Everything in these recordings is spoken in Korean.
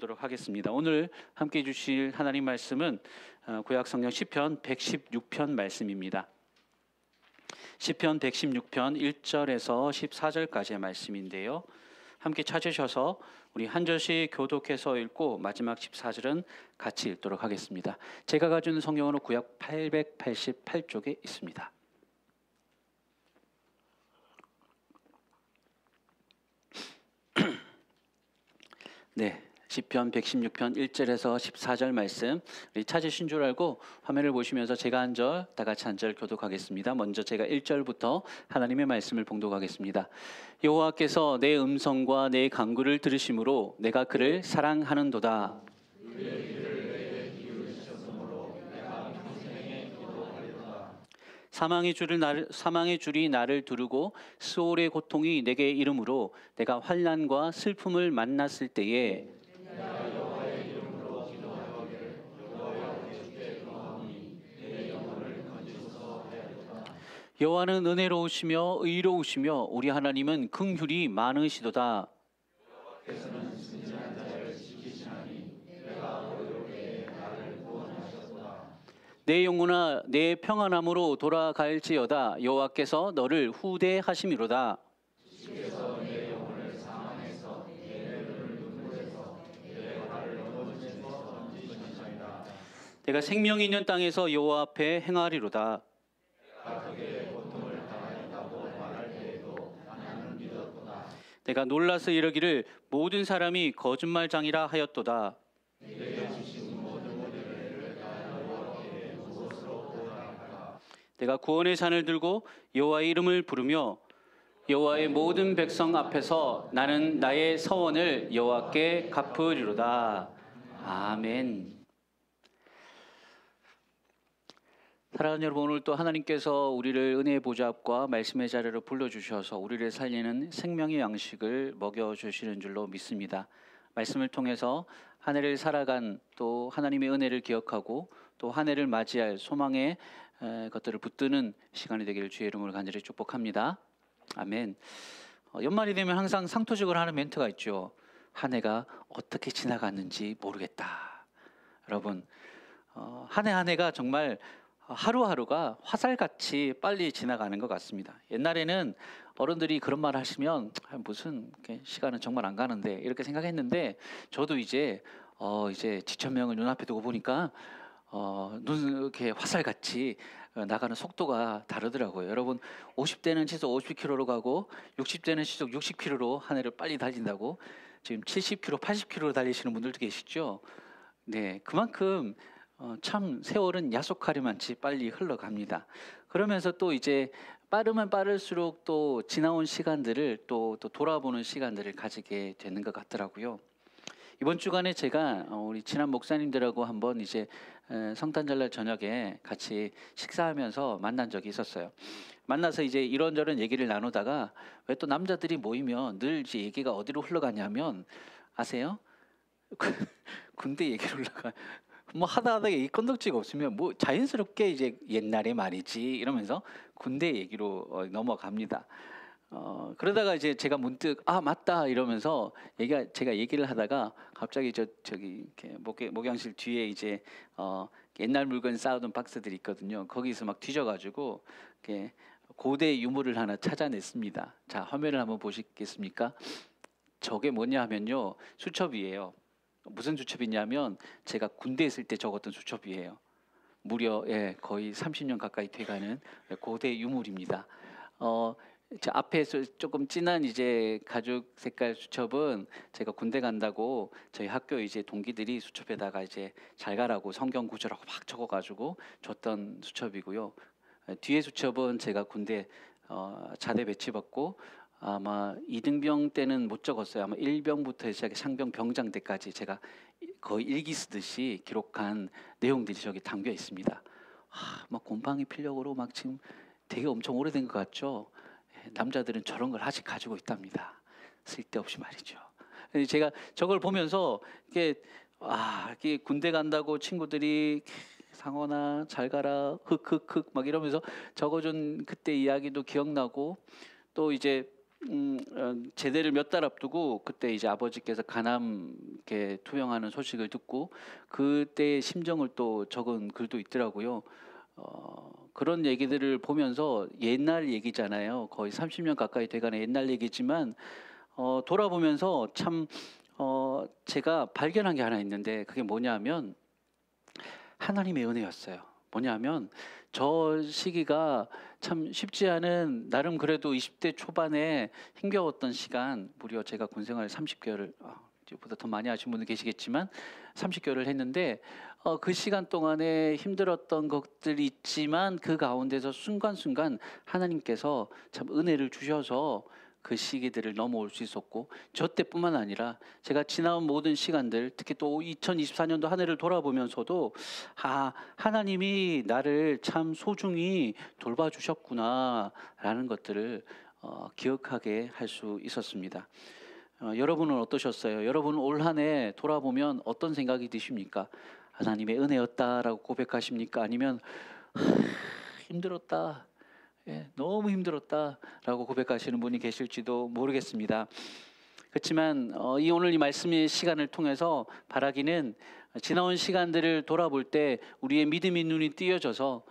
보도록 하겠습니다. 오늘 함께 주실 하나님 말씀은 구약 성경 시편 116편 말씀입니다. 시편 116편 1절에서 14절까지의 말씀인데요. 함께 찾으셔서 우리 한 절씩 교독해서 읽고 마지막 14절은 같이 읽도록 하겠습니다. 제가 가진 성경으로 구약 888쪽에 있습니다. 네, 시편 116편 1절에서 14절 말씀 찾으신 줄 알고 화면을 보시면서 제가 한 절, 다 같이 한 절 교독하겠습니다. 먼저 제가 1절부터 하나님의 말씀을 봉독하겠습니다. 여호와께서 내 음성과 내 간구를 들으심으로 내가 그를 사랑하는도다. 사망의 줄이 나를 두르고 스올의 고통이 내게 이름으로 내가 환난과 슬픔을 만났을 때에 여호와는 은혜로우시며 의로우시며 우리 하나님은 긍휼이 많으시도다. 내 영혼아 내 평안함으로 돌아갈지어다. 여호와께서 너를 후대하심이로다. 내가 생명이 있는 땅에서 여호와 앞에 행하리로다. 내가 놀라서 이르기를 모든 사람이 거짓말장이라 하였도다. 내가 구원의 산을 들고 여호와의 이름을 부르며 여호와의 모든 백성 앞에서 나는 나의 서원을 여호와께 갚으리로다. 아멘. 사랑하는 여러분, 오늘 또 하나님께서 우리를 은혜의 보좌 앞과 말씀의 자리로 불러주셔서 우리를 살리는 생명의 양식을 먹여주시는 줄로 믿습니다. 말씀을 통해서 한 해를 살아간 또 하나님의 은혜를 기억하고 또 한 해를 맞이할 소망의 것들을 붙드는 시간이 되기를 주의 이름으로 간절히 축복합니다. 아멘. 연말이 되면 항상 상토직을 하는 멘트가 있죠. 한 해가 어떻게 지나갔는지 모르겠다. 여러분, 한 해 한 해가 정말 하루하루가 화살같이 빨리 지나가는 것 같습니다. 옛날에는 어른들이 그런 말 하시면 무슨 시간은 정말 안 가는데 이렇게 생각했는데 저도 이제 지천명을 눈앞에 두고 보니까 이렇게 화살같이 나가는 속도가 다르더라고요. 여러분 50대는 시속 50km로 가고 60대는 시속 60km로 한 해를 빨리 달린다고 지금 70km, 80km로 달리시는 분들도 계시죠. 네, 그만큼 참 세월은 야속하리만치 빨리 흘러갑니다. 그러면서 또 이제 빠르면 빠를수록 또 지나온 시간들을 또 돌아보는 시간들을 가지게 되는 것 같더라고요. 이번 주간에 제가 우리 친한 목사님들하고 한번 이제 성탄절날 저녁에 같이 식사하면서 만난 적이 있었어요. 만나서 이제 이런저런 얘기를 나누다가 왜 또 남자들이 모이면 늘 이제 얘기가 어디로 흘러가냐면 아세요? 군대 얘기로 흘러가. 뭐 하다 얘기 건덕지가 없으면 뭐 자연스럽게 이제 옛날에 말이지 이러면서 군대 얘기로 넘어갑니다. 그러다가 이제 제가 문득 맞다 이러면서 제가 얘기를 하다가 갑자기 저기 이렇게 목양실 뒤에 이제 옛날 물건 쌓아둔 박스들이 있거든요. 거기서 막 뒤져가지고 이렇게 고대 유물을 하나 찾아냈습니다. 자, 화면을 한번 보시겠습니까? 저게 뭐냐 하면요, 수첩이에요. 무슨 수첩이냐면 제가 군대에 있을 때 적었던 수첩이에요. 무려 거의 30년 가까이 돼가는 고대 유물입니다. 저 앞에서 조금 진한 이제 가죽 색깔 수첩은 제가 군대 간다고 저희 학교 이제 동기들이 수첩에다가 이제 잘 가라고 성경 구절하고 막 적어가지고 줬던 수첩이고요. 뒤에 수첩은 제가 군대 자대 배치받고 아마 이등병 때는 못 적었어요. 아마 1병부터 시작해 상병 병장 때까지 제가 거의 일기 쓰듯이 기록한 내용들이 저기 담겨 있습니다. 막 곰팡이 필력으로 막 지금 되게 엄청 오래된 것 같죠. 남자들은 저런 걸 아직 가지고 있답니다. 쓸데없이 말이죠. 제가 저걸 보면서 이게 군대 간다고 친구들이 상원아 잘 가라 흑흑흑 막 이러면서 적어준 그때 이야기도 기억나고 또 이제 제대를 몇 달 앞두고 그때 이제 아버지께서 간암에 투영하는 소식을 듣고 그때의 심정을 또 적은 글도 있더라고요. 그런 얘기들을 보면서 옛날 얘기잖아요. 거의 30년 가까이 돼가는 옛날 얘기지만 돌아보면서 참 제가 발견한 게 하나 있는데 그게 뭐냐면 하나님의 은혜였어요. 뭐냐면 저 시기가 참 쉽지 않은 나름 그래도 20대 초반에 힘겨웠던 시간, 무려 제가 군생활 30개월을 보다 더 많이 하신 분들 계시겠지만 30개월을 했는데 그 시간 동안에 힘들었던 것들이 있지만 그 가운데서 순간순간 하나님께서 참 은혜를 주셔서 그 시기들을 넘어올 수 있었고 저 때뿐만 아니라 제가 지나온 모든 시간들 특히 또 2024년도 한 해를 돌아보면서도 하나님이 나를 참 소중히 돌봐주셨구나라는 것들을 기억하게 할 수 있었습니다. 여러분은 어떠셨어요? 여러분 올 한 해 돌아보면 어떤 생각이 드십니까? 하나님의 은혜였다라고 고백하십니까? 아니면 힘들었다, 너무 힘들었다라고 고백하시는 분이 계실지도 모르겠습니다. 그렇지만 오늘 이 말씀의 시간을 통해서 바라기는 지나온 시간들을 돌아볼 때 우리의 믿음의 눈이 띄어져서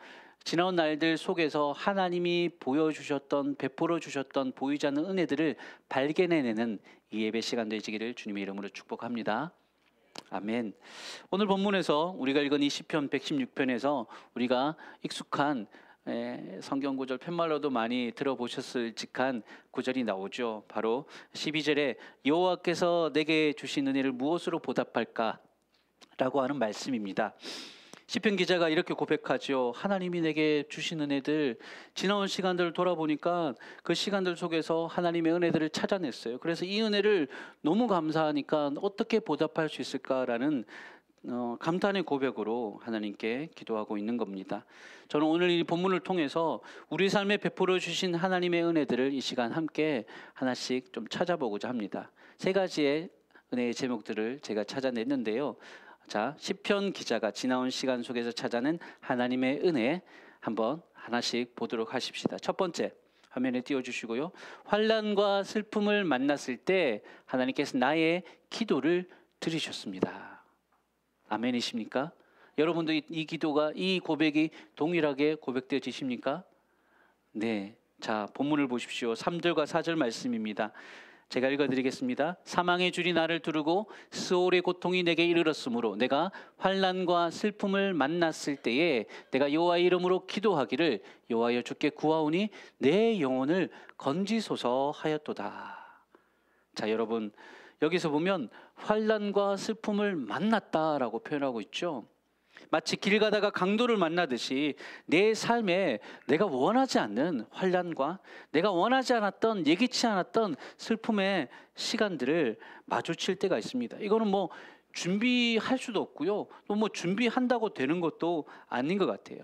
지나온 날들 속에서 하나님이 보여주셨던, 베풀어 주셨던 보이지 않는 은혜들을 발견해내는 이 예배 시간 되시기를 주님의 이름으로 축복합니다. 아멘. 오늘 본문에서 우리가 읽은 이 시편 116편에서 우리가 익숙한 성경 구절 팻말로도 많이 들어보셨을 직한 구절이 나오죠. 바로 12절에 여호와께서 내게 주신 은혜를 무엇으로 보답할까? 라고 하는 말씀입니다. 시편 기자가 이렇게 고백하죠. 하나님이 내게 주신 은혜들, 지나온 시간들을 돌아보니까 그 시간들 속에서 하나님의 은혜들을 찾아냈어요. 그래서 이 은혜를 너무 감사하니까 어떻게 보답할 수 있을까라는 감탄의 고백으로 하나님께 기도하고 있는 겁니다. 저는 오늘 이 본문을 통해서 우리 삶에 베풀어 주신 하나님의 은혜들을 이 시간 함께 하나씩 좀 찾아보고자 합니다. 세 가지의 은혜의 제목들을 제가 찾아냈는데요. 자, 시편 기자가 지나온 시간 속에서 찾아낸 하나님의 은혜 한번 하나씩 보도록 하십시다. 첫 번째, 화면에 띄워주시고요. 환난과 슬픔을 만났을 때 하나님께서 나의 기도를 들으셨습니다. 아멘이십니까? 여러분도 이 기도가, 이 고백이 동일하게 고백되어지십니까? 네. 자, 본문을 보십시오. 3절과 4절 말씀입니다. 제가 읽어드리겠습니다. 사망의 줄이 나를 두르고 스올의 고통이 내게 이르렀으므로 내가 환난과 슬픔을 만났을 때에 내가 여호와의 이름으로 기도하기를 여호와여 주께 구하오니 내 영혼을 건지소서 하였도다. 자, 여러분 여기서 보면 환난과 슬픔을 만났다라고 표현하고 있죠. 마치 길 가다가 강도를 만나듯이 내 삶에 내가 원하지 않는 환난과 내가 원하지 않았던, 예기치 않았던 슬픔의 시간들을 마주칠 때가 있습니다. 이거는 뭐 준비할 수도 없고요, 또 뭐 준비한다고 되는 것도 아닌 것 같아요.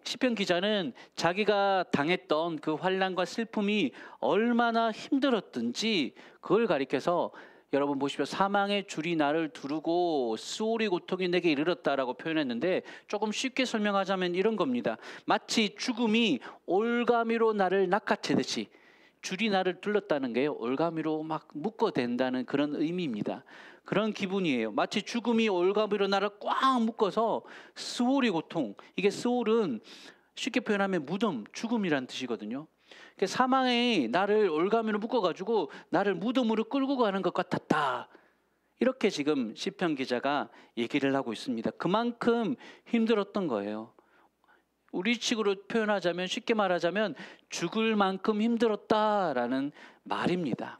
시편 기자는 자기가 당했던 그 환난과 슬픔이 얼마나 힘들었든지 그걸 가리켜서, 여러분 보십시오. 사망의 줄이 나를 두르고 스올의 고통이 내게 이르렀다라고 표현했는데 조금 쉽게 설명하자면 이런 겁니다. 마치 죽음이 올가미로 나를 낚아채듯이 줄이 나를 둘렀다는 게 올가미로 막 묶어댄다는 그런 의미입니다. 그런 기분이에요. 마치 죽음이 올가미로 나를 꽉 묶어서 스올의 고통, 이게 스올은 쉽게 표현하면 무덤, 죽음이란 뜻이거든요. 사망이 나를 올가미로 묶어가지고 나를 무덤으로 끌고 가는 것 같았다. 이렇게 지금 시편 기자가 얘기를 하고 있습니다. 그만큼 힘들었던 거예요. 우리 식으로 표현하자면, 쉽게 말하자면 죽을 만큼 힘들었다라는 말입니다.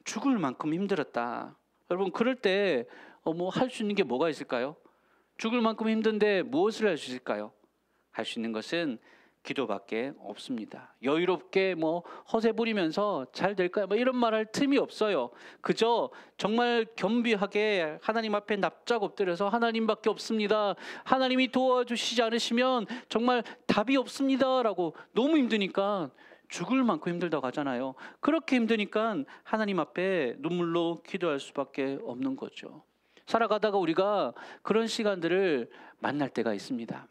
죽을 만큼 힘들었다. 여러분 그럴 때 뭐 할 수 있는 게 뭐가 있을까요? 죽을 만큼 힘든데 무엇을 할 수 있을까요? 할 수 있는 것은 기도밖에 없습니다. 여유롭게 뭐 허세 부리면서 잘 될까요? 뭐 이런 말할 틈이 없어요. 그저 정말 겸비하게 하나님 앞에 납작 엎드려서 하나님밖에 없습니다, 하나님이 도와주시지 않으시면 정말 답이 없습니다라고, 너무 힘드니까 죽을 만큼 힘들다고 하잖아요. 그렇게 힘드니까 하나님 앞에 눈물로 기도할 수밖에 없는 거죠. 살아가다가 우리가 그런 시간들을 만날 때가 있습니다.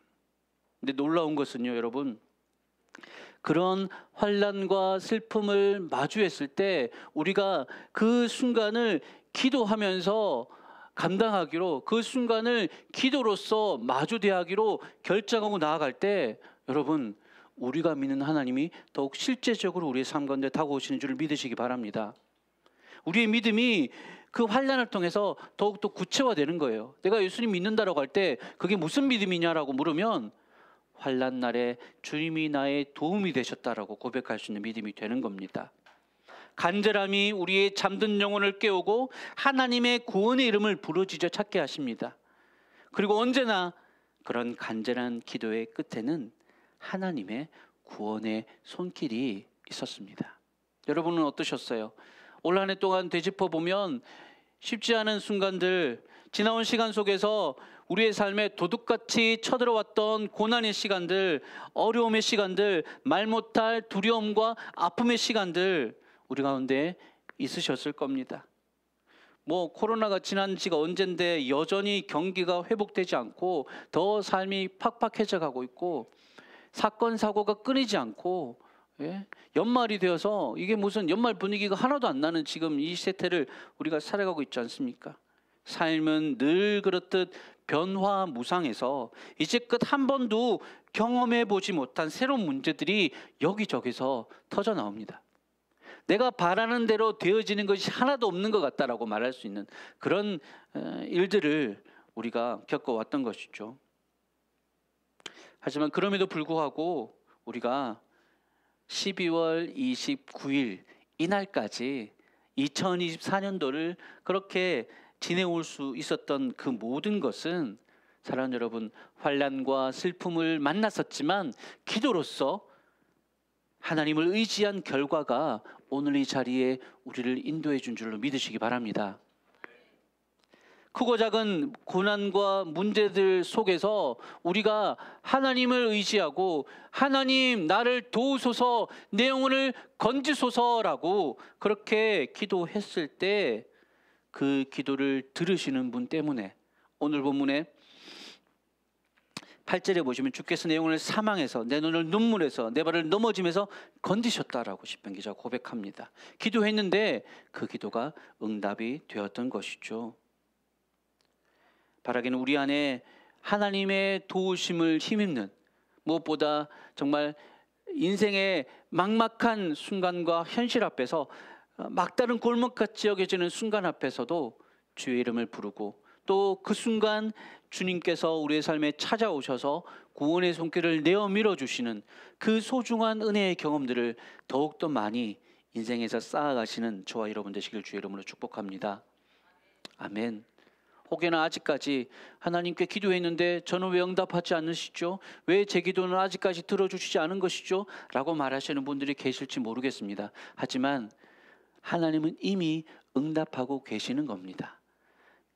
근데 놀라운 것은요, 여러분, 그런 환난과 슬픔을 마주했을 때 우리가 그 순간을 기도하면서 감당하기로, 그 순간을 기도로서 마주대하기로 결정하고 나아갈 때, 여러분, 우리가 믿는 하나님이 더욱 실제적으로 우리의 삶 가운데 다가오시는 줄을 믿으시기 바랍니다. 우리의 믿음이 그 환난을 통해서 더욱더 구체화되는 거예요. 내가 예수님 믿는다라고 할 때 그게 무슨 믿음이냐라고 물으면 환난 날에 주님이 나의 도움이 되셨다라고 고백할 수 있는 믿음이 되는 겁니다. 간절함이 우리의 잠든 영혼을 깨우고 하나님의 구원의 이름을 부르짖어 찾게 하십니다. 그리고 언제나 그런 간절한 기도의 끝에는 하나님의 구원의 손길이 있었습니다. 여러분은 어떠셨어요? 올 한 해 동안 되짚어 보면 쉽지 않은 순간들, 지나온 시간 속에서 우리의 삶에 도둑같이 쳐들어왔던 고난의 시간들, 어려움의 시간들, 말 못할 두려움과 아픔의 시간들 우리 가운데 있으셨을 겁니다. 코로나가 지난 지가 언젠데 여전히 경기가 회복되지 않고 더 삶이 팍팍해져 가고 있고, 사건 사고가 끊이지 않고, 연말이 되어서 이게 무슨 연말 분위기가 하나도 안 나는 지금 이 세태를 우리가 살아가고 있지 않습니까? 삶은 늘 그렇듯 변화무상해서 이제껏 한 번도 경험해 보지 못한 새로운 문제들이 여기저기서 터져 나옵니다. 내가 바라는 대로 되어지는 것이 하나도 없는 것 같다라고 말할 수 있는 그런 일들을 우리가 겪어왔던 것이죠. 하지만 그럼에도 불구하고 우리가 12월 29일 이날까지 2024년도를 그렇게 지내올 수 있었던 그 모든 것은, 사랑하는 여러분, 환난과 슬픔을 만났었지만 기도로서 하나님을 의지한 결과가 오늘 이 자리에 우리를 인도해 준 줄로 믿으시기 바랍니다. 크고 작은 고난과 문제들 속에서 우리가 하나님을 의지하고 하나님 나를 도우소서, 내 영혼을 건지소서라고 그렇게 기도했을 때 그 기도를 들으시는 분 때문에 오늘 본문에 8절에 보시면 주께서 내 영혼을 사망에서, 내 눈을 눈물에서, 내 발을 넘어짐에서 건지셨다라고 시편 기자가 고백합니다. 기도했는데 그 기도가 응답이 되었던 것이죠. 바라기는 우리 안에 하나님의 도우심을 힘입는, 무엇보다 정말 인생의 막막한 순간과 현실 앞에서 막다른 골목같이 여겨지는 순간 앞에서도 주의 이름을 부르고, 또 그 순간 주님께서 우리의 삶에 찾아오셔서 구원의 손길을 내어 밀어주시는 그 소중한 은혜의 경험들을 더욱더 많이 인생에서 쌓아가시는 저와 여러분 되시길 주의 이름으로 축복합니다. 아멘. 혹여나 아직까지 하나님께 기도했는데 저는 왜 응답하지 않으시죠? 왜 제 기도는 아직까지 들어주시지 않은 것이죠? 라고 말하시는 분들이 계실지 모르겠습니다. 하지만 하나님은 이미 응답하고 계시는 겁니다.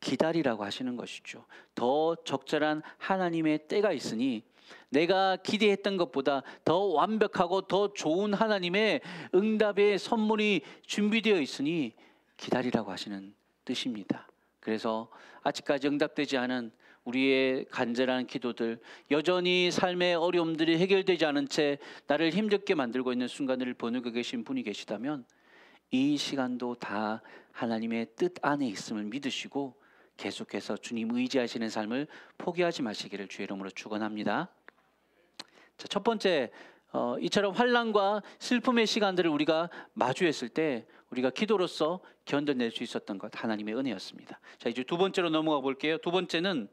기다리라고 하시는 것이죠. 더 적절한 하나님의 때가 있으니, 내가 기대했던 것보다 더 완벽하고 더 좋은 하나님의 응답의 선물이 준비되어 있으니 기다리라고 하시는 뜻입니다. 그래서 아직까지 응답되지 않은 우리의 간절한 기도들, 여전히 삶의 어려움들이 해결되지 않은 채 나를 힘들게 만들고 있는 순간을 보내고 계신 분이 계시다면 이 시간도 다 하나님의 뜻 안에 있음을 믿으시고 계속해서 주님 의지하시는 삶을 포기하지 마시기를 주의 이름으로 축원합니다. 자, 첫 번째, 이처럼 환난과 슬픔의 시간들을 우리가 마주했을 때 우리가 기도로서 견뎌낼 수 있었던 것, 하나님의 은혜였습니다. 자, 이제 두 번째로 넘어가 볼게요. 두 번째는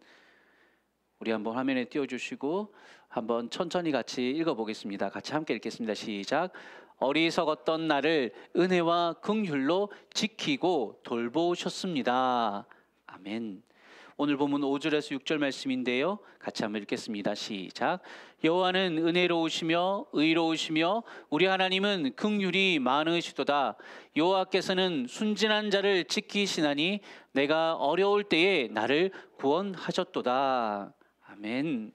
우리 한번 화면에 띄워주시고 한번 천천히 같이 읽어보겠습니다. 같이 함께 읽겠습니다. 시작. 어리석었던 나를 은혜와 긍휼로 지키고 돌보셨습니다. 아멘. 오늘 본문 5절에서 6절 말씀인데요. 같이 한번 읽겠습니다. 시작. 여호와는 은혜로우시며 의로우시며 우리 하나님은 긍휼이 많으시도다. 여호와께서는 순진한 자를 지키시나니 내가 어려울 때에 나를 구원하셨도다. 아멘.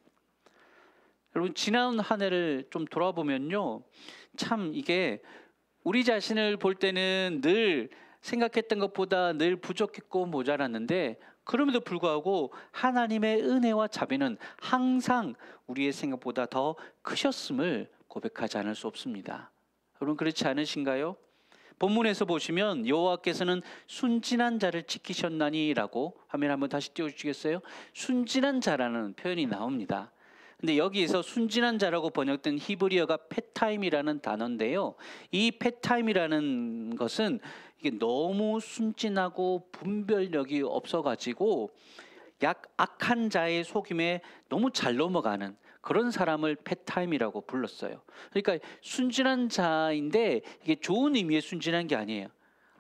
여러분, 지난 한 해를 좀 돌아보면요, 참 이게 우리 자신을 볼 때는 늘 생각했던 것보다 늘 부족했고 모자랐는데, 그럼에도 불구하고 하나님의 은혜와 자비는 항상 우리의 생각보다 더 크셨음을 고백하지 않을 수 없습니다. 여러분 그렇지 않으신가요? 본문에서 보시면 여호와께서는 순진한 자를 지키셨나니라고 화면 한번 다시 띄워주시겠어요? 순진한 자라는 표현이 나옵니다. 근데 여기에서 순진한 자라고 번역된 히브리어가 페타임이라는 단어인데요. 이 페타임이라는 것은 이게 너무 순진하고 분별력이 없어가지고 악한 자의 속임에 너무 잘 넘어가는 그런 사람을 페타임이라고 불렀어요. 그러니까 순진한 자인데 이게 좋은 의미의 순진한 게 아니에요.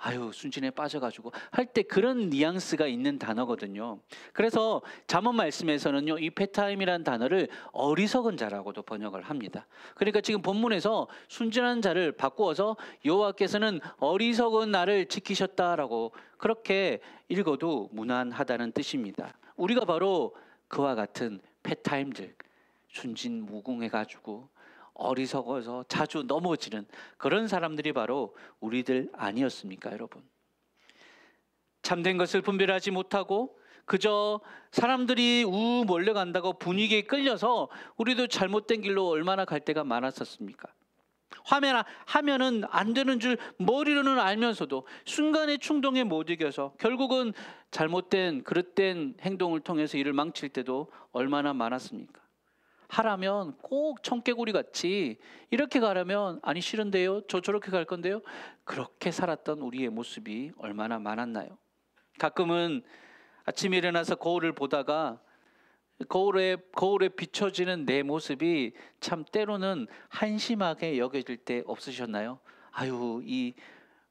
아유 순진에 빠져가지고 할 때 그런 뉘앙스가 있는 단어거든요. 그래서 잠언 말씀에서는요 이 페타임이라는 단어를 어리석은 자라고도 번역을 합니다. 그러니까 지금 본문에서 순진한 자를 바꾸어서 여호와께서는 어리석은 나를 지키셨다라고 그렇게 읽어도 무난하다는 뜻입니다. 우리가 바로 그와 같은 페타임들, 순진무궁해가지고 어리석어서 자주 넘어지는 그런 사람들이 바로 우리들 아니었습니까, 여러분? 참된 것을 분별하지 못하고 그저 사람들이 몰려간다고 분위기에 끌려서 우리도 잘못된 길로 얼마나 갈 때가 많았었습니까? 하면은 안 되는 줄 머리로는 알면서도 순간의 충동에 못 이겨서 결국은 잘못된 그릇된 행동을 통해서 일을 망칠 때도 얼마나 많았습니까? 하라면 꼭 청개구리 같이 이렇게 가려면 아니 싫은데요, 저렇게 갈 건데요, 그렇게 살았던 우리의 모습이 얼마나 많았나요? 가끔은 아침에 일어나서 거울을 보다가 거울에 비춰지는 내 모습이 참 때로는 한심하게 여겨질 때 없으셨나요? 아유 이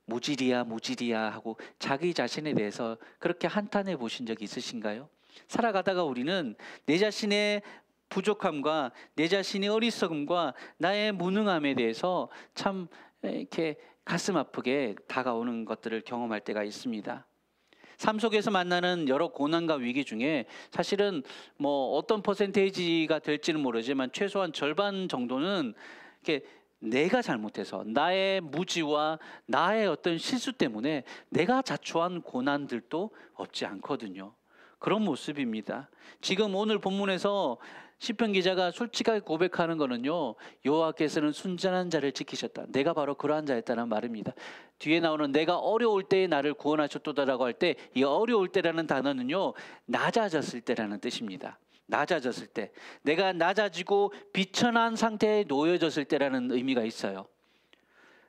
모질이야 하고 자기 자신에 대해서 그렇게 한탄해 보신 적이 있으신가요? 살아가다가 우리는 내 자신의 부족함과 내 자신의 어리석음과 나의 무능함에 대해서 참 이렇게 가슴 아프게 다가오는 것들을 경험할 때가 있습니다. 삶 속에서 만나는 여러 고난과 위기 중에 사실은 뭐 어떤 퍼센테이지가 될지는 모르지만 최소한 절반 정도는 이렇게 내가 잘못해서 나의 무지와 나의 어떤 실수 때문에 내가 자초한 고난들도 없지 않거든요. 그런 모습입니다. 지금 오늘 본문에서 시편 기자가 솔직하게 고백하는 거는요, 여호와께서는 순전한 자를 지키셨다. 내가 바로 그러한 자였다는 말입니다. 뒤에 나오는 내가 어려울 때에 나를 구원하셨도다라고 할 때 이 어려울 때라는 단어는요, 낮아졌을 때라는 뜻입니다. 낮아졌을 때, 내가 낮아지고 비천한 상태에 놓여졌을 때라는 의미가 있어요.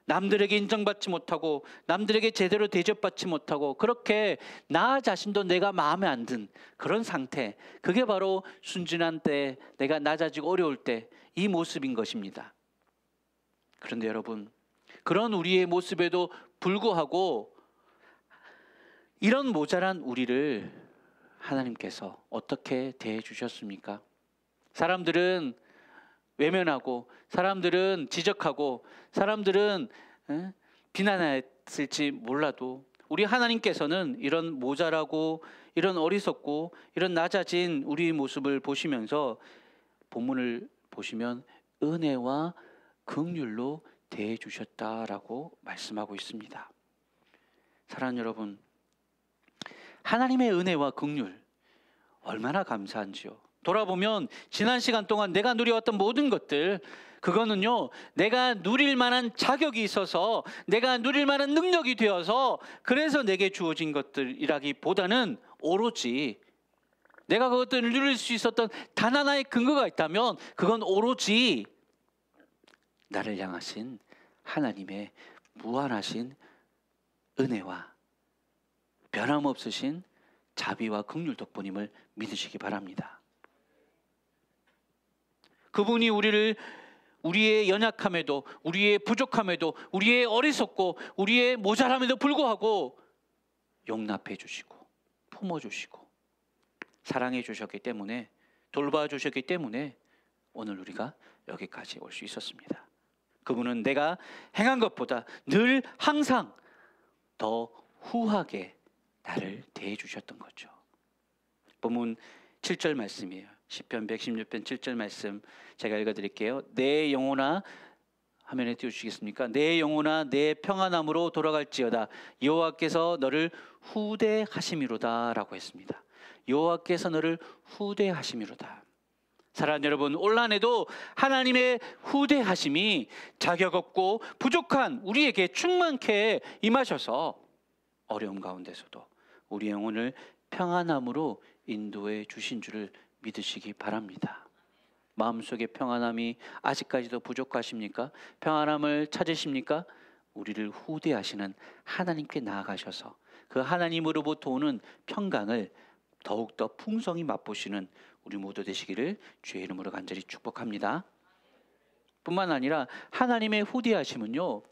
남들에게 인정받지 못하고 남들에게 제대로 대접받지 못하고 그렇게 나 자신도 내가 마음에 안 든 그런 상태, 그게 바로 순진한 때, 내가 낮아지고 어려울 때 이 모습인 것입니다. 그런데 여러분, 그런 우리의 모습에도 불구하고 이런 모자란 우리를 하나님께서 어떻게 대해 주셨습니까? 사람들은 외면하고 사람들은 지적하고 사람들은 비난했을지 몰라도 우리 하나님께서는 이런 모자라고 이런 어리석고 이런 낮아진 우리의 모습을 보시면서 본문을 보시면 은혜와 긍휼로 대해 주셨다라고 말씀하고 있습니다. 사랑하는 여러분, 하나님의 은혜와 긍휼 얼마나 감사한지요. 돌아보면 지난 시간 동안 내가 누려왔던 모든 것들, 그거는요 내가 누릴 만한 자격이 있어서 내가 누릴 만한 능력이 되어서 그래서 내게 주어진 것들이라기보다는 오로지 내가 그것들을 누릴 수 있었던 단 하나의 근거가 있다면 그건 오로지 나를 향하신 하나님의 무한하신 은혜와 변함없으신 자비와 긍휼 덕분임을 믿으시기 바랍니다. 그분이 우리를 우리의 연약함에도 우리의 부족함에도 우리의 어리석고 우리의 모자람에도 불구하고 용납해 주시고 품어 주시고 사랑해 주셨기 때문에, 돌봐 주셨기 때문에 오늘 우리가 여기까지 올 수 있었습니다. 그분은 내가 행한 것보다 늘 항상 더 후하게 나를 대해 주셨던 거죠. 본문 7절 말씀이에요. 시편 116편 7절 말씀 제가 읽어드릴게요. 내 영혼아, 화면에 띄워주시겠습니까? 내 영혼아 내 평안함으로 돌아갈지어다. 여호와께서 너를 후대하심이로다 라고 했습니다. 여호와께서 너를 후대하심이로다. 사랑하는 여러분, 올 한해도 하나님의 후대하심이 자격 없고 부족한 우리에게 충만케 임하셔서 어려움 가운데서도 우리 영혼을 평안함으로 인도해 주신 줄을 믿으시기 바랍니다. 마음속에 평안함이 아직까지도 부족하십니까? 평안함을 찾으십니까? 우리를 후대하시는 하나님께 나아가셔서 그 하나님으로부터 오는 평강을 더욱더 풍성히 맛보시는 우리 모두 되시기를 주의 이름으로 간절히 축복합니다. 뿐만 아니라 하나님의 후대하심은요,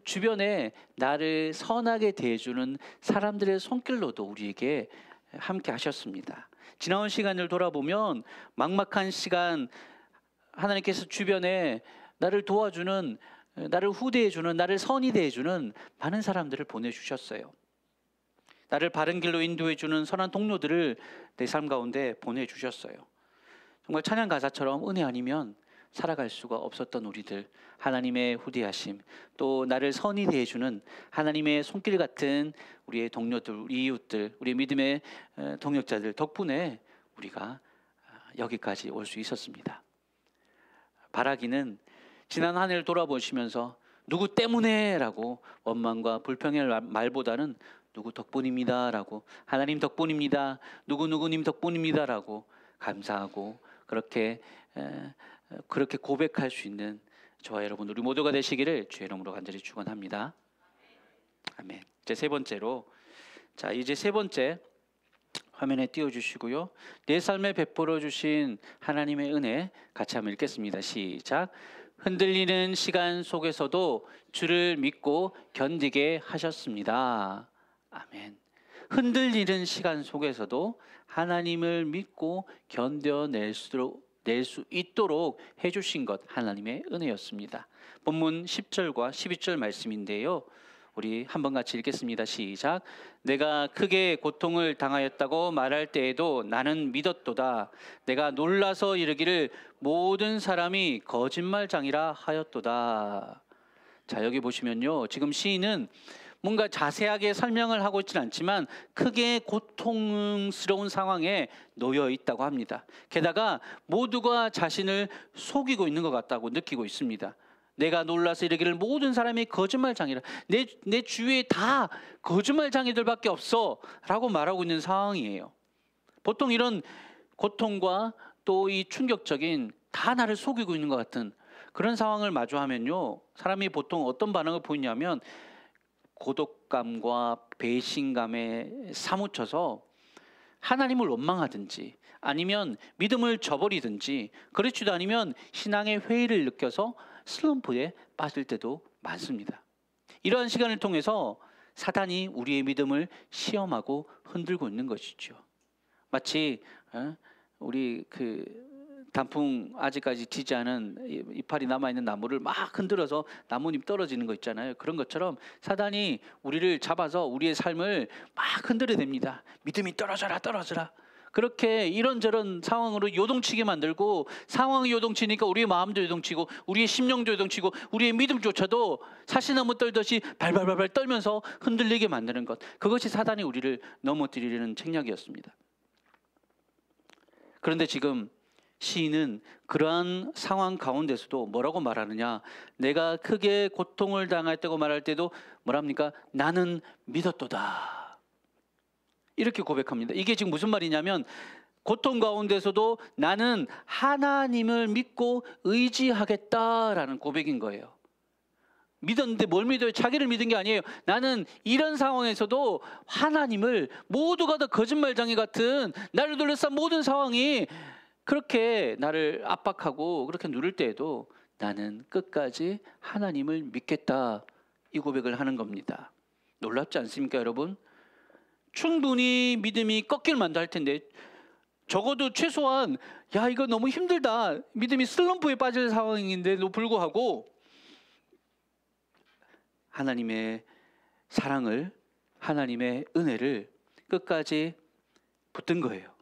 주변에 나를 선하게 대해주는 사람들의 손길로도 우리에게 함께 하셨습니다. 지나온 시간을 돌아보면 막막한 시간 하나님께서 주변에 나를 도와주는, 나를 후대해주는, 나를 선히 대해주는 많은 사람들을 보내주셨어요. 나를 바른 길로 인도해주는 선한 동료들을 내 삶 가운데 보내주셨어요. 정말 찬양 가사처럼 은혜 아니면 살아갈 수가 없었던 우리들, 하나님의 후대하심, 또 나를 선히 대해주는 하나님의 손길 같은 우리의 동료들, 우리 이웃들, 우리 믿음의 동역자들 덕분에 우리가 여기까지 올 수 있었습니다. 바라기는 지난 한 해를 돌아보시면서 누구 때문에 라고 원망과 불평의 말보다는 누구 덕분입니다 라고, 하나님 덕분입니다, 누구누구님 덕분입니다 라고 감사하고 그렇게 고백할 수 있는 저와 여러분 우리 모두가 되시기를 주의 이름으로 간절히 축원합니다. 아멘. 이제 세 번째로, 이제 세 번째 화면에 띄워주시고요. 내 삶에 베풀어 주신 하나님의 은혜 같이 한번 읽겠습니다. 시작. 흔들리는 시간 속에서도 주를 믿고 견디게 하셨습니다. 아멘. 흔들리는 시간 속에서도 하나님을 믿고 견뎌낼 수 있도록 해주신 것, 하나님의 은혜였습니다. 본문 10절과 12절 말씀인데요, 우리 한번 같이 읽겠습니다. 시작. 내가 크게 고통을 당하였다고 말할 때에도 나는 믿었도다. 내가 놀라서 이르기를 모든 사람이 거짓말장이라 하였도다. 자, 여기 보시면요, 지금 시인은 뭔가 자세하게 설명을 하고 있지는 않지만 크게 고통스러운 상황에 놓여 있다고 합니다. 게다가 모두가 자신을 속이고 있는 것 같다고 느끼고 있습니다. 내가 놀라서 이르기를 모든 사람이 거짓말장이라, 내 주위에 다 거짓말장이들밖에 없어 라고 말하고 있는 상황이에요. 보통 이런 고통과 또 이 충격적인, 다 나를 속이고 있는 것 같은 그런 상황을 마주하면요, 사람이 보통 어떤 반응을 보이냐면 고독감과 배신감에 사무쳐서 하나님을 원망하든지 아니면 믿음을 저버리든지, 그렇지도 않으면 신앙의 회의를 느껴서 슬럼프에 빠질 때도 많습니다. 이러한 시간을 통해서 사단이 우리의 믿음을 시험하고 흔들고 있는 것이죠. 마치 우리 단풍 아직까지 지지 않은 이파리 남아있는 나무를 막 흔들어서 나뭇잎 떨어지는 거 있잖아요. 그런 것처럼 사단이 우리를 잡아서 우리의 삶을 막 흔들어댑니다. 믿음이 떨어져라. 그렇게 이런저런 상황으로 요동치게 만들고, 상황이 요동치니까 우리의 마음도 요동치고 우리의 심령도 요동치고 우리의 믿음조차도 사시나무 떨듯이 발발발발 떨면서 흔들리게 만드는 것, 그것이 사단이 우리를 넘어뜨리려는 책략이었습니다. 그런데 지금 시인은 그러한 상황 가운데서도 뭐라고 말하느냐, 내가 크게 고통을 당했다고 말할 때도 뭐랍니까? 나는 믿었도다, 이렇게 고백합니다. 이게 지금 무슨 말이냐면, 고통 가운데서도 나는 하나님을 믿고 의지하겠다라는 고백인 거예요. 믿었는데 뭘 믿어요? 자기를 믿은 게 아니에요. 나는 이런 상황에서도 하나님을, 모두가 다 거짓말장애 같은 나를 둘러싼 모든 상황이 그렇게 나를 압박하고 그렇게 누를 때에도 나는 끝까지 하나님을 믿겠다, 이 고백을 하는 겁니다. 놀랍지 않습니까, 여러분? 충분히 믿음이 꺾일 만도 할 텐데, 적어도 최소한 야, 이거 너무 힘들다, 믿음이 슬럼프에 빠질 상황인데도 불구하고 하나님의 사랑을, 하나님의 은혜를 끝까지 붙든 거예요.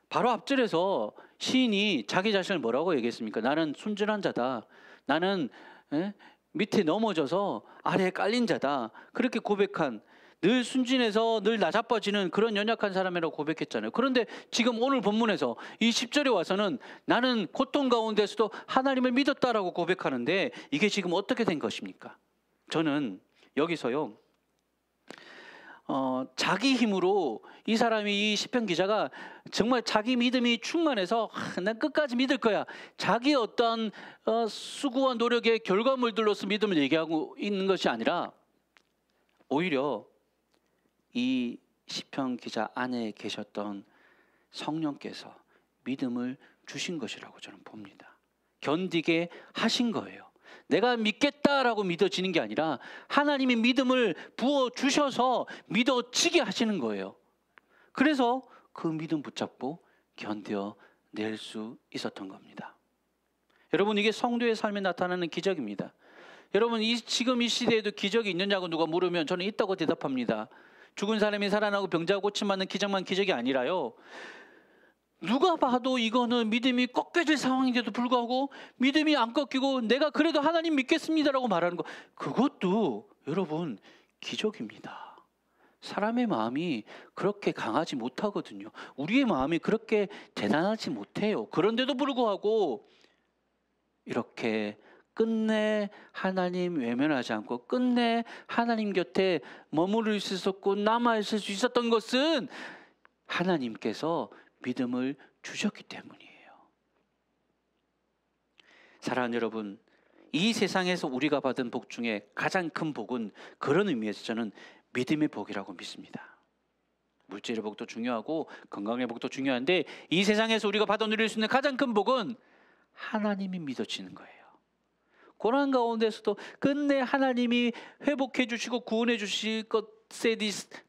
바로 앞절에서 시인이 자기 자신을 뭐라고 얘기했습니까? 나는 순진한 자다, 나는 밑에 넘어져서 아래에 깔린 자다, 그렇게 고백한, 늘 순진해서 늘 나자빠지는 그런 연약한 사람이라고 고백했잖아요. 그런데 지금 오늘 본문에서 이 10절에 와서는 나는 고통 가운데서도 하나님을 믿었다라고 고백하는데 이게 지금 어떻게 된 것입니까? 저는 여기서요, 자기 힘으로 이 사람이, 이 시편 기자가 정말 자기 믿음이 충만해서 난 끝까지 믿을 거야, 자기 어떤 수고와 노력의 결과물들로서 믿음을 얘기하고 있는 것이 아니라 오히려 이 시편 기자 안에 계셨던 성령께서 믿음을 주신 것이라고 저는 봅니다. 견디게 하신 거예요. 내가 믿겠다라고 믿어지는 게 아니라 하나님이 믿음을 부어주셔서 믿어지게 하시는 거예요. 그래서 그 믿음 붙잡고 견뎌낼 수 있었던 겁니다. 여러분, 이게 성도의 삶에 나타나는 기적입니다. 여러분, 지금 이 시대에도 기적이 있느냐고 누가 물으면 저는 있다고 대답합니다. 죽은 사람이 살아나고 병자가 고침받는 기적만 기적이 아니라요, 누가 봐도 이거는 믿음이 꺾여질 상황인데도 불구하고 믿음이 안 꺾이고 내가 그래도 하나님 믿겠습니다라고 말하는 거, 그것도 여러분 기적입니다. 사람의 마음이 그렇게 강하지 못하거든요. 우리의 마음이 그렇게 대단하지 못해요. 그런데도 불구하고 이렇게 끝내 하나님 외면하지 않고 끝내 하나님 곁에 머무를 수 있었고 남아있을 수 있었던 것은 하나님께서 믿음을 주셨기 때문이에요. 사랑하는 여러분, 이 세상에서 우리가 받은 복 중에 가장 큰 복은 그런 의미에서 저는 믿음의 복이라고 믿습니다. 물질의 복도 중요하고 건강의 복도 중요한데 이 세상에서 우리가 받아 누릴 수 있는 가장 큰 복은 하나님이 믿어지는 거예요. 고난 가운데서도 끝내 하나님이 회복해 주시고 구원해 주실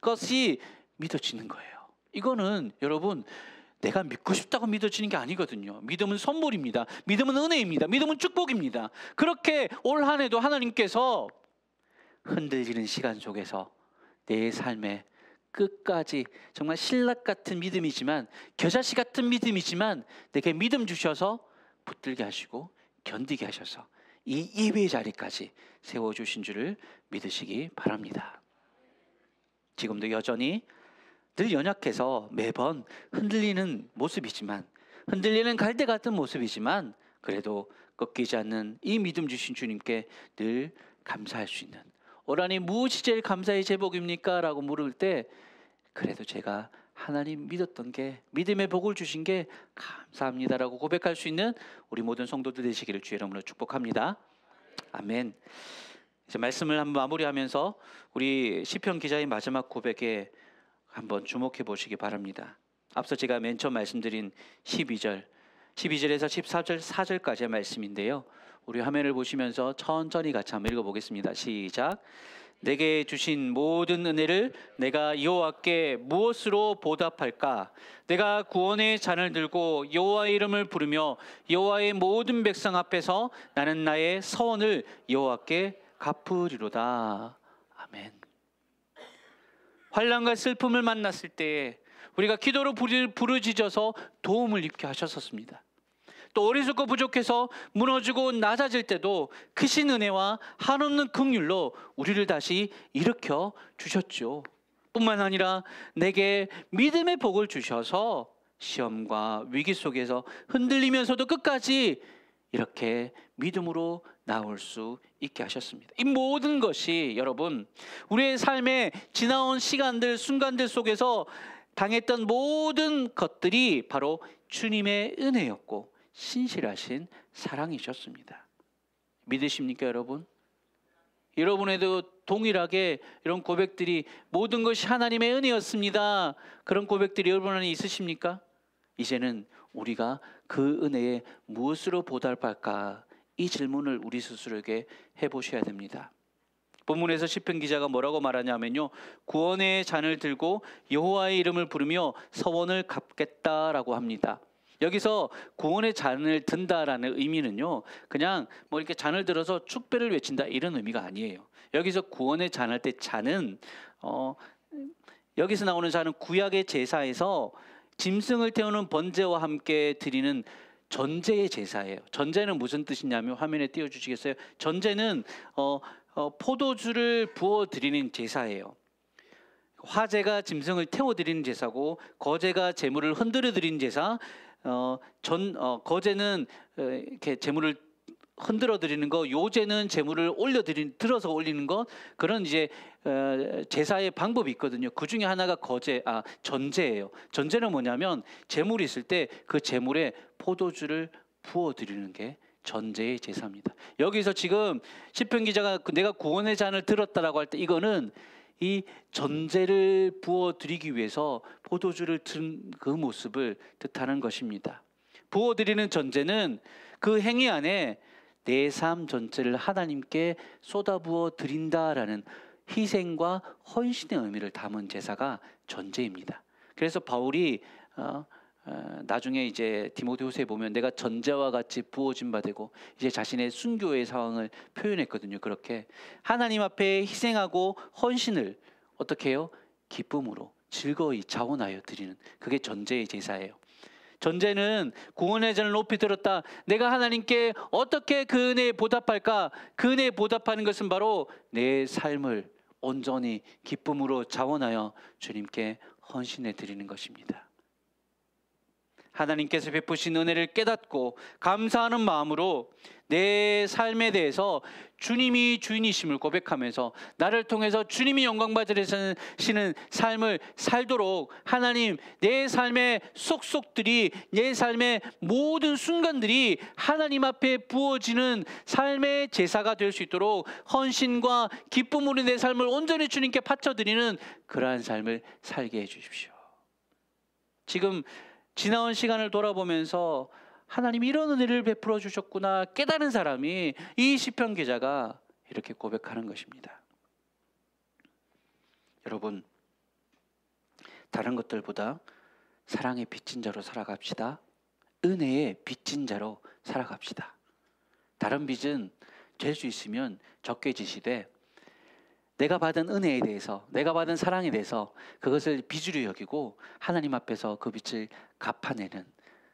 것이 믿어지는 거예요. 이거는 여러분 내가 믿고 싶다고 믿어지는 게 아니거든요. 믿음은 선물입니다. 믿음은 은혜입니다. 믿음은 축복입니다. 그렇게 올 한 해도 하나님께서 흔들리는 시간 속에서 내 삶에 끝까지 정말 신락 같은 믿음이지만, 겨자씨 같은 믿음이지만 내게 믿음 주셔서 붙들게 하시고 견디게 하셔서 이 예배의 자리까지 세워주신 줄을 믿으시기 바랍니다. 지금도 여전히 늘 연약해서 매번 흔들리는 모습이지만, 흔들리는 갈대 같은 모습이지만 그래도 꺾이지 않는 이 믿음 주신 주님께 늘 감사할 수 있는, 올 한해 무엇이 제일 감사의 제복입니까? 라고 물을 때 그래도 제가 하나님 믿었던 게, 믿음의 복을 주신 게 감사합니다라고 고백할 수 있는 우리 모든 성도들 되시기를 주의 이름으로 축복합니다. 아멘. 이제 말씀을 한번 마무리하면서 우리 시편 기자의 마지막 고백에 한번 주목해 보시기 바랍니다. 앞서 제가 맨 처음 말씀드린 12절에서 14절, 4절까지의 말씀인데요, 우리 화면을 보시면서 천천히 같이 한번 읽어보겠습니다. 시작. 내게 주신 모든 은혜를 내가 여호와께 무엇으로 보답할까? 내가 구원의 잔을 들고 여호와의 이름을 부르며 여호와의 모든 백성 앞에서 나는 나의 서원을 여호와께 갚으리로다. 아멘. 환난과 슬픔을 만났을 때에 우리가 기도로 부르짖어서 도움을 입게 하셨었습니다. 또 어리석고 부족해서 무너지고 낮아질 때도 크신 은혜와 한없는 긍휼로 우리를 다시 일으켜 주셨죠. 뿐만 아니라 내게 믿음의 복을 주셔서 시험과 위기 속에서 흔들리면서도 끝까지 이렇게 믿음으로 나올 수 있게 하셨습니다. 이 모든 것이 여러분 우리의 삶에 지나온 시간들, 순간들 속에서 당했던 모든 것들이 바로 주님의 은혜였고 신실하신 사랑이셨습니다. 믿으십니까 여러분? 여러분에도 동일하게 이런 고백들이 모든 것이 하나님의 은혜였습니다, 그런 고백들이 여러분 안에 있으십니까? 이제는 우리가 그 은혜에 무엇으로 보답할까, 이 질문을 우리 스스로에게 해보셔야 됩니다. 본문에서 시편 기자가 뭐라고 말하냐면요, 구원의 잔을 들고 여호와의 이름을 부르며 서원을 갚겠다라고 합니다. 여기서 구원의 잔을 든다라는 의미는요, 그냥 뭐 이렇게 잔을 들어서 축배를 외친다 이런 의미가 아니에요. 여기서 구원의 잔할 때 잔은 여기서 나오는 잔은 구약의 제사에서 짐승을 태우는 번제와 함께 드리는 전제의 제사예요. 전제는 무슨 뜻이냐면 화면에 띄워주시겠어요? 전제는 포도주를 부어 드리는 제사예요. 화제가 짐승을 태워드리는 제사고 거제가 제물을 흔들어 드리는 제사. 거제는 이렇게 제물을 흔들어 드리는 거, 요제는 제물을 들어서 올리는 것, 그런 이제 제사의 방법이 있거든요. 그 중에 하나가 전제예요. 전제는 뭐냐면 제물이 있을 때 그 제물에 포도주를 부어 드리는 게 전제의 제사입니다. 여기서 지금 시편 기자가 내가 구원의 잔을 들었다라고 할 때 이거는 이 전제를 부어 드리기 위해서 포도주를 든 그 모습을 뜻하는 것입니다. 부어 드리는 전제는 그 행위 안에 내 삶 전체를 하나님께 쏟아부어 드린다라는 희생과 헌신의 의미를 담은 제사가 전제입니다. 그래서 바울이 나중에 이제 디모데후서에 보면 내가 전제와 같이 부어진 바 되고 이제 자신의 순교의 상황을 표현했거든요. 그렇게 하나님 앞에 희생하고 헌신을 어떻게 해요? 기쁨으로 즐거이 자원하여 드리는, 그게 전제의 제사예요. 전제는 구원의 잔을 높이 들었다. 내가 하나님께 어떻게 그 은혜에 보답할까? 그 은혜에 보답하는 것은 바로 내 삶을 온전히 기쁨으로 자원하여 주님께 헌신해 드리는 것입니다. 하나님께서 베푸신 은혜를 깨닫고 감사하는 마음으로 내 삶에 대해서 주님이 주인이심을 고백하면서 나를 통해서 주님이 영광 받으시는 삶을 살도록 하나님, 내 삶의 속속들이, 내 삶의 모든 순간들이 하나님 앞에 부어지는 삶의 제사가 될 수 있도록 헌신과 기쁨으로 내 삶을 온전히 주님께 바쳐드리는 그러한 삶을 살게 해주십시오. 지금 지나온 시간을 돌아보면서 하나님이 이런 은혜를 베풀어 주셨구나 깨달은 사람이 이 시편 기자가 이렇게 고백하는 것입니다. 여러분, 다른 것들보다 사랑의 빚진 자로 살아갑시다. 은혜의 빚진 자로 살아갑시다. 다른 빚은 될 수 있으면 적게 지시되 내가 받은 은혜에 대해서, 내가 받은 사랑에 대해서 그것을 빚으로 여기고 하나님 앞에서 그 빚을 갚아내는,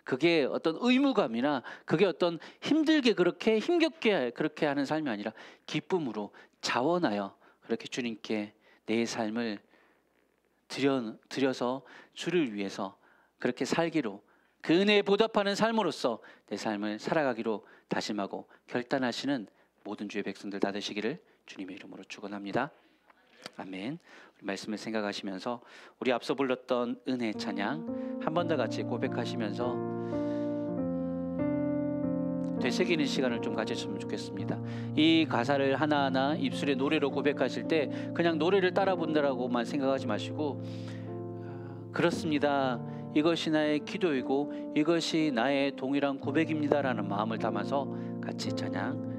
그게 어떤 의무감이나 그게 어떤 힘들게 그렇게 힘겹게 그렇게 하는 삶이 아니라 기쁨으로 자원하여 그렇게 주님께 내 삶을 드려서 주를 위해서 그렇게 살기로, 그 은혜에 보답하는 삶으로서 내 삶을 살아가기로 다짐하고 결단하시는 모든 주의 백성들 다 되시기를 주님의 이름으로 축원합니다. 아멘. 우리 말씀을 생각하시면서 우리 앞서 불렀던 은혜 찬양 한 번 더 같이 고백하시면서 되새기는 시간을 좀 가졌으면 좋겠습니다. 이 가사를 하나하나 입술에 노래로 고백하실 때 그냥 노래를 따라 본다라고만 생각하지 마시고, 그렇습니다, 이것이 나의 기도이고 이것이 나의 동일한 고백입니다라는 마음을 담아서 같이 찬양